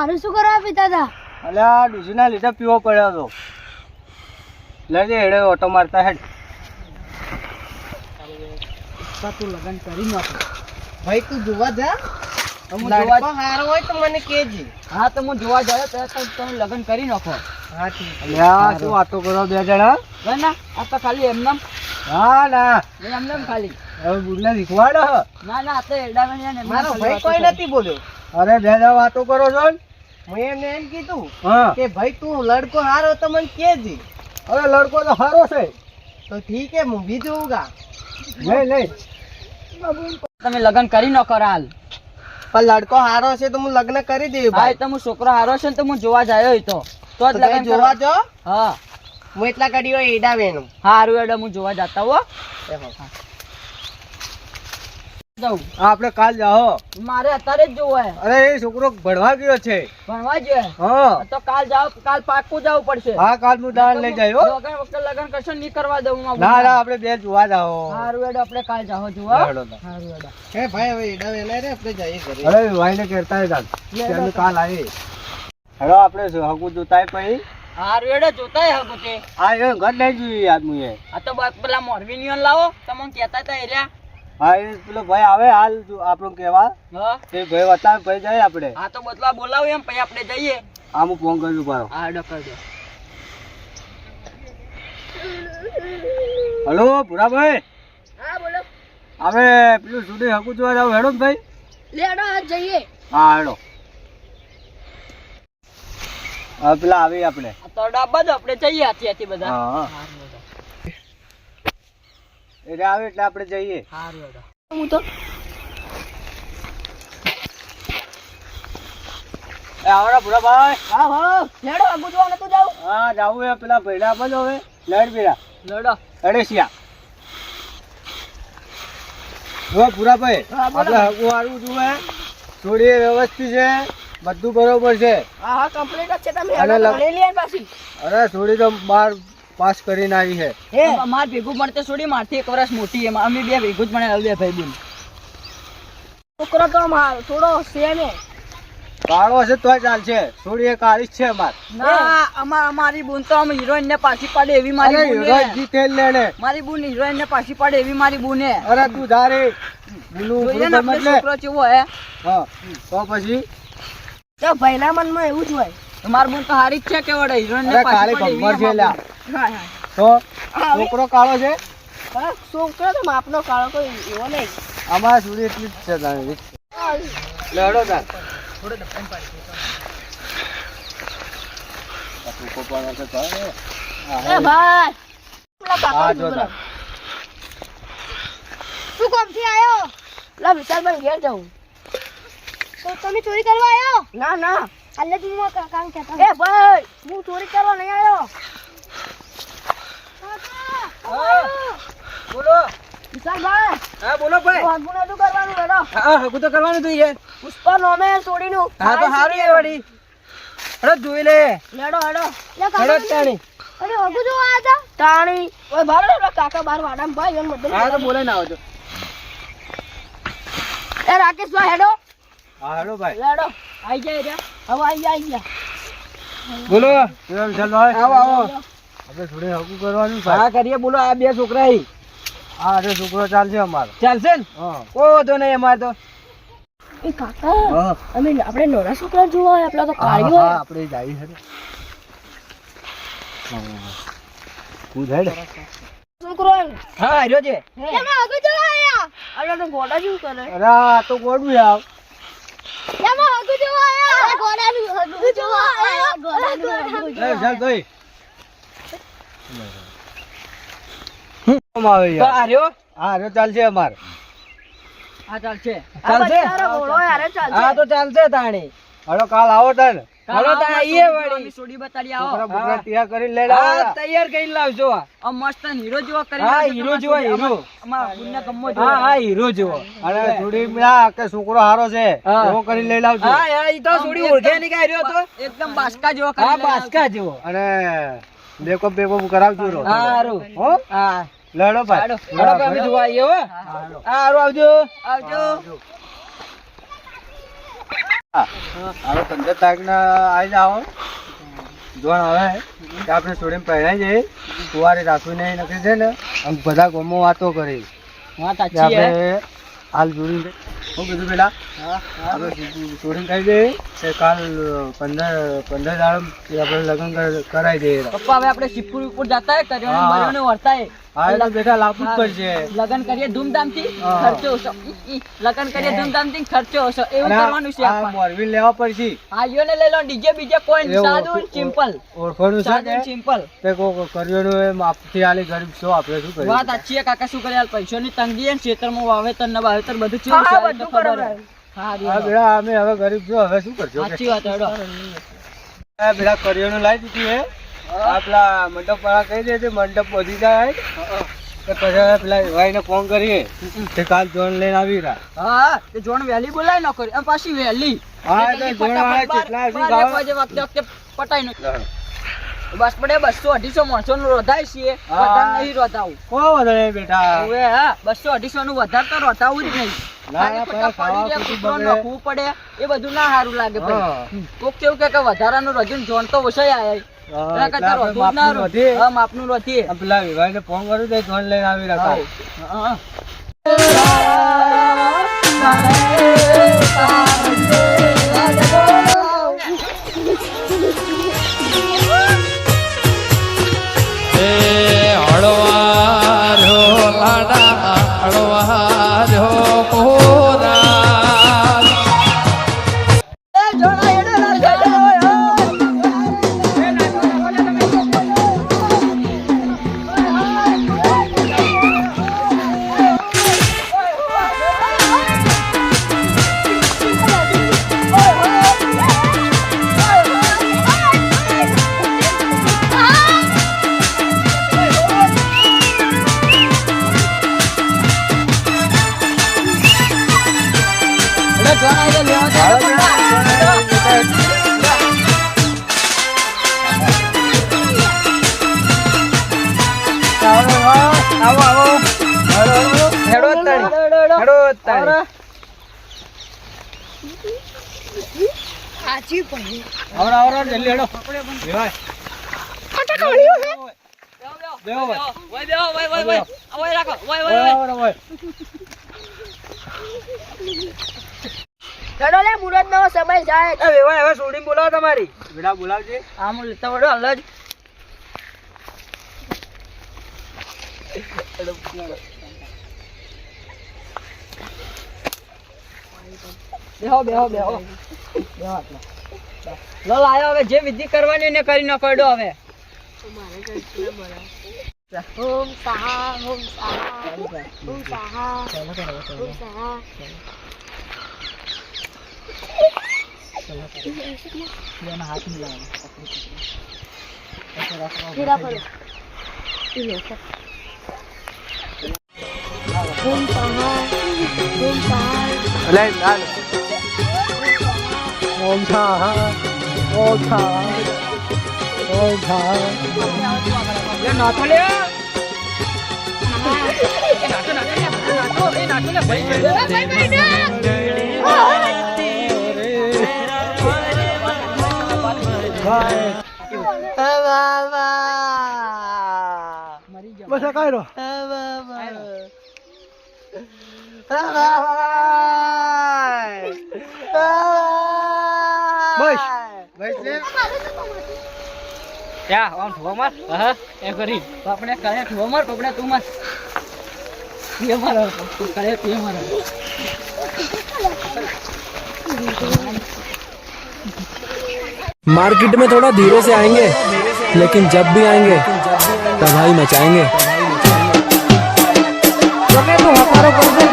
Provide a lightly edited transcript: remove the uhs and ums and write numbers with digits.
દારૂ શું કરવા પીતા હતા? અલ્યા ડુસીના લીધે પીવો પડ્યો હતો. લેજે હેડે ઓટો મારતા હેડ. તું લગન કરી નાખ ભાઈ તું જોવા જા. લડકો હારો હોય તો મને કેજે. હા તો હું જોવા જાય તો તમે લગન કરી નાખો. હા ઠીક. અલ્યા શું વાતો કરો બે જણા? ના આ તો ખાલી એમનેમ હા ના એમનેમ ખાલી. હવે બુડને શીખવાડો. ના આ તો એડાવણીયા ને મારો ભાઈ કોઈ નથી બોલ્યો. અરે બે જણા વાતો કરો છો ને? મેં એમને એમ કીધું હા કે ભાઈ તું લડકો હારો તો મને કેજે. અરે લડકો તો સારો છે. તો ઠીક હે હું બી જોઉંગા. નહીં તમે લગન કરી નાખો હાલ. પણ લડકો હારો છે તો હું લગ્ન કરી દઉં હા ભાઈ. તો હું છોકરો હારો છે ને તો હું જોવા જાય તો જ તો લગન તમે જોવા જો. હા હું એટલા કાઢી હોય એડાવેનું. હારું એડો હું જોવા જતા હો જાઉં. આપણે કાલ જાઓ. મારે અત્યારે જ જોવો હે. અરે એ છોકરો ભણવા ગયો છે. ભણવા જોઈએ હા તો કાલ જાવ કાલ પાક્કું જવું પડશે. હા કાલ હું દાળ લઈ જાય હો. લગન વખતે લગન કરશો નહીં કરવા દઉં ના ના આપણે બે જોવા જાઓ. હારું એડો આપણે કાલ જાઓ જોવા. હેડો તો. હારું એડો હે ભાઈ હવે એડાવેલા રે આપણે જઈએ ઘરે. અરે ભાઈને કહેતા હે કાલ કે કાલ આવી. હેડો આપણે હકુ જોતાય પછી હારું એડો જોતા હગો તે. આ એ ઘર લઈ જોઈએ આદમી એ. આ તો પેલા મોરવી નિયન લાવો તમને કહેતા હતા એર્યા. હા એ પેલો ભાઈ આવે હાલ આપણું કહેવા હા એ ભાઈ બતાવે પછી જાય આપણે. હા તો બદલા બોલાવો એમ પછી આપણે જઈએ. આમ હું ફોન કરી પાડો. હા એડો કરી દો. હલો ભૂરાભાઈ હા બોલો. હવે પેલું સુધી હકુ જોવા જાવ હેડો ને ભાઈ. લેડો આજ જઈએ. હા હેડો. હવે પેલા આવી આપણે. આ તો ડાબા જ આપણે જઈએ હાથી બધા. હા હારું એડો. એટલે આવે એટલે આપણે જઈએ. હારું એડો. હું તો એ આવડા ભૂરાભાઈ. હા હા લેડો આગુ જોવા નતું જાવું. હા જાવું એ પેલા ભૈડા બનો હવે લેડ બીરા લડો. અડેશિયા. જો ભૂરાભાઈ હા, બોલો. આપણે હકુ હારું જુએ થોડી વ્યવસ્થિત છે બધું બરોબર છે. હા હા કમ્પ્લીટ જ છે. તમે અને હેડો લગ- ભણી લ્યા પાછી. અરે થોડી તો 12 પાસ કરીને આવી છે. હે માર ભેગું મળતે છોડી મારથી 1 વર્ષ મોટી એમ અમે બે ભેગું જ ભણે બે ભાઈ બેન. છોકરો તો માર થોડો છે ને. કાળો છે તોય ચાલશે થોડી એ કાળી જ છે અમાર. ના અમારી બૂન તો આમ હિરોઈન ને પાછી પાડે એવી મારી અરે બૂન હીરો હે. જીતે લેને. મારી બૂન હિરોઈન ને પાછી પાડે એવી મારી બૂન હે. અરે તું ધારે બોલું જોઈએ ને આપણે એટલે છોકરો કેવો હે. હા તો પછી તો ભાઈના મનમાં એવું જ હોય. મારી બૂન તો હારી જ છે કે વડે હિરોઈન ને અરે પાછી કાળી પાડે એવી ભમર છે લ્યા. હા હા તો હા, હવે- છોકરો કાળો છે હા છોકરો તો માપનો કાળો કોઈ એવો નહીં. અમારા સુધી એટલી જ છે તારી. લેડો તાર એ ભાઈ પેલા કાકા હા, ઉભો જો રહો. શું કામથી આયો? લા વિશાલભાઈ ઘેર જાઉં. તો તમે ચોરી કરવા આયો? ના ના અલ્લે તું કામ કહેતા. એ ભાઈ હું ચોરી કરવા નહીં આયો. હા. બોલો. વિશાલભાઈ હા બોલો ભાઈ. વાંધું નતું કરવાનું બેડો. હા હકુ તો કરવાનું તું યાર. પુષ્પા નોમે છોડીનું. હા તો હારું એ વડી. અરે જોઈ લે. લેડો હેડો. લે હેડો કાકા તાણી. અરે વગુ જો આ જા. તાણી ઓય ભારો લે કાકા બાર વાડામાં ભાઈ એમ બધું. હા તો બોલે ના આવજો. એ રાકેશભાઈ હેડો. હા હેડો ભાઈ. લેડો. આઈ જાય રે. હવે આઈ ગયા. બોલો વિશાલભાઈ. આવો આવો. આપણે થોડી હકુ કરવાનું ભાઈ. હા કરીએ બોલો આ બે છોકરા હી. હા અરે છોકરો ચાલશે અમારો. ચાલશે ને? હા કોઈ તો નહીં અમારે તો. એ કાકા હા અમે આપણે નોરા છોકરા જોવા હોય આપલા તો હા, કાળીઓ હા, આપણે જઈએ છે ને. કૂદ હેડ. છોકરો આવે. હા રહ્યો છે. એમાં આગળ જોવા આયા. અરે તો ગોડા જેવું કરે. અરે આ તો ગોડું આવ. એમાં આગળ જોવા આયા. અરે ગોડાનું આગળ જોવા આયા. ગોડાનું એ વિશાલભાઈ. આવે તો યાર. આ રહ્યો. હા અરે ચાલશે અમારે. હા ચાલશે. ચાલશે. ગોળો યાર ચાલશે. હા તો ચાલશે તાણી. હલો કાલ આવો તાને. હાલો તો આઈએ વળી. સોડી બતાડી આવો. છોકરા બોકરા તૈયાર કરીને લઈને હા આવો. તૈયાર કરીને લાવજો. આ મસ્ત હીરો જેવો કરી હા, લાવજો હીરો તમારા જેવો, છોડી. હીરો. અમારા બુનને ગમો જેવો. હા હા હીરો જેવો. અને થોડી ના કે છોકરો હારો છે હા. એવો કરીને લઈ લાવજો. હા યાર ઈ તો સોડી ઓળખે નહીં કાઈ રહ્યો તો. એકદમ બાસકા જેવો કરી હા લાવજો. બાસકા જેવો. અને મેકઅપ બેકઅપ કરાવજો રો. હા હારું. હો હા લડો ભાઈ. હાલો હાલો તો અમે જોવા આવીએ હો. હા, હાલો. હા હારું આવજો. આવજો. હવે 15 તારીખના આવી જાઓ જોણ આવે કે આપણે છોડીને પહેરાઈ જઈએ કુવારે રાખવી નહીં નક્કી છે ને આમ બધા ગામમાં વાતો કરી વાત કે સાચી હે આપણે હાલ જોડીને શું કીધું પેલા આપણે છોડીને કહી દઈએ કે કાલ 15 દાડમ આપણે લગ્ન કરાવી દઈએ પપ્પા હવે આપણે શિવપુર ઉપર જતા હે કર્યો હા. બર્યોને વર્તા હે હા એટલે બેટા લાવવું જ પડશે લગન કરીએ ધૂમધામથી હા. ખર્ચો ઓછો લગન કરીએ ધૂમધામથી ખર્ચો ઓછો એવું અને કરવાનું છે આ આપણે મોરબી લેવા પડશે આયોને લઈ લો ડીજે બીજે કોઈ એવું સાદું સિમ્પલ ઓળખવાનું છે સાદું કે સિમ્પલ તે કોઈ કર્યોનું એ માપથી આલી ગરીબ છો આપણે શું કરીએ વાત સાચી હે કાકા શું કરે હાલ પૈસાની તંગી હે ને ખેતરમાં વાવેતર ને વાવેતર બધું કેવું છે હાલ તો ખબર હે. હા હા રી બેટા અમે હવે ગરીબ છો હવે શું કરશો કે? સાચી વાત હેડો આ બેટા કર્યોનું લાવી દીધી હે આપલા મંડપ વાળા કહી દે છે મંડપ વધી જાય તો પછી પેલા ભાઈને ફોન કરીએ તે કાલ જોન લઈને આવી રહ્યા હા તે જોણ વેલી બોલાય ન કરી અને પાછી વેલી હા એટલે જોણ વાળા કેટલા હશે ગાવા? વખતે પટાઈ નો બસ પડે 200-250 માણસો નું રોધાય છે હા. વધારે નહીં રોધાવું કોઈ વાંધો નહીં બેટા હવે હા 200-250 નું વધારે તો રોધાવું જ નહીં ના, ખાલી પેલા ખોટા પડી ખાવા જાય, પૂરતું કૂતરો બગડે. નાખવું પડે એ બધું ના સારું લાગે હા. ભાઈ કોક કેવું કે વધારાનું રજૂન જોણ તો ઓછાય આયા હા, એના એટલે કરતા આપણે રોધવું જ ના માપનું રોધ. વધીએ. હા માપનું રોધીએ. આ પેલા વિભાઈને ફોન કરું તો જોન લઈને આવી રહ્યા હા. જોણ આઈ લેવા સાચી પડી આવરા જલ્દી હેડો વિભાઈ બેહો ભાઈ. આવરા ભાઈ. ચડો લે મુરત નો સમય જાય હવે સોડીને બોલાવો તમારી બેટા બોલાવજે આમ લેતા વડો હલજ બેહો લો લાયો હવે જે વિધિ કરવાની એને કરી ન પડ્યો હવે ઓમ સાહા ઓમ સાહા ઓમ સાહા ઓમ સાહા એના હાથ મિલાવો હીરા પર ઓમ સાહા ઓમ સાહા લે ના ઓમ છા ઓમ છા ઓમ છા લે નાતો લે એ નાતો લે ભાઈ મરી જાવ બસ કાયરો બસ બસ લે ક્યાં આમ ઠો માર હા એ કરી આપણે કરે ઠો માર પકડે તું માર ये मारो तू करे ये मारो मार्केट में थोड़ा धीरे से आएंगे लेकिन जब भी आएंगे तबाही मचाएंगे तो हमारा